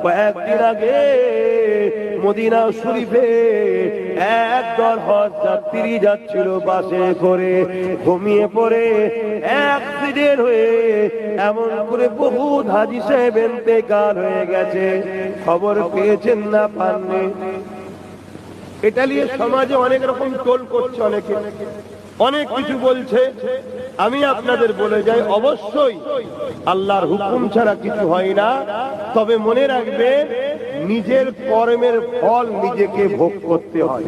কয়েকদিন আগে মদিনা শরীফে একদল হজ যাত্রী যাচ্ছিল বাসে করে, ঘুমিয়ে পড়ে অ্যাক্সিডেন্ট হয়ে এমন করে বহু হাজী সাহেব ইন্তেকাল হয়ে গেছে। খবর পেয়েছেন না পাননি? এটা নিয়ে সমাজে অনেক রকম টোল করছে, অনেকে অনেক কিছু বলছে। আমি আপনাদের বলে যাই, অবশ্যই আল্লাহর হুকুম ছাড়া কিছু হয় না। তবে মনে রাখবেন, নিজের কর্মের ফল নিজেকে ভোগ করতে হয়।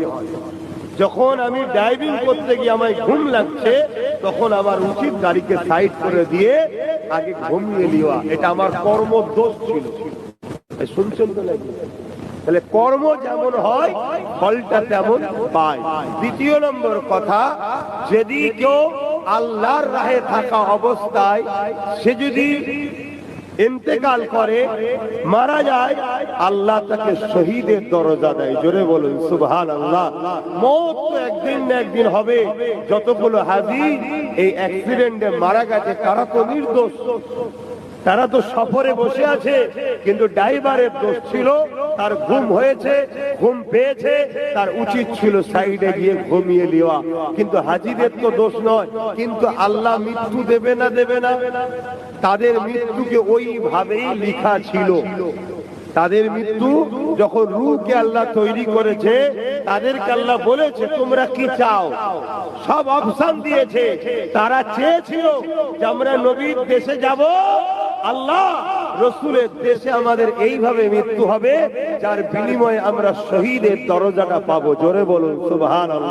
যখন আমি ড্রাইভিং করতে গিয়ে আমায় ঘুম লাগছে, তখন আমার উচিত গাড়িকে সাইড করে দিয়ে আগে ঘুমিয়ে নেওয়া। এটা আমার কর্মদোষ ছিল। শুনছেন তো নাকি? তাহলে কর্ম যেমন হয় ফলটা তেমন পায়। দ্বিতীয় নম্বর কথা, যদি কেউ আল্লাহর রাহে থাকা অবস্থায় সে যদি ইন্তেকাল করে, মারা যায়, আল্লাহ তাকে শহীদের দরজা দেয়। জোরে বলুন সুবহানাল্লাহ। মওত তো একদিন না একদিন হবে। যতগুলো হাজী এই অ্যাক্সিডেন্টে মারা গেছে তারা তো নির্দোষ, তারা তো সফরে বসে আছে, কিন্তু ড্রাইভারের দোষ ছিল। তার ঘুম হয়েছে, ঘুম পেয়েছে, তার উচিত ছিল সাইডে গিয়ে ঘুমিয়ে নেওয়া। কিন্তু হাজীদের তো দোষ নয়। কিন্তু আল্লাহ মৃত্যু দেবে না দেবে না? তাদের মৃত্যুকে ওইভাবেই লেখা ছিল। তাদের মৃত্যু যখন রূহকে আল্লাহ তৈরি করেছে, তাদেরকে আল্লাহ বলেছে তোমরা কি চাও, সব অপশন দিয়েছে। তারা চেয়েছিল যে আমরা নবীর দেশে যাব, আল্লাহ রসুলের দেশে আমাদের এইভাবে মৃত্যু হবে যার বিনিময়ে আমরা শহীদের দরজাটা পাবো। জোরে বলুন সুবহানাল্লাহ।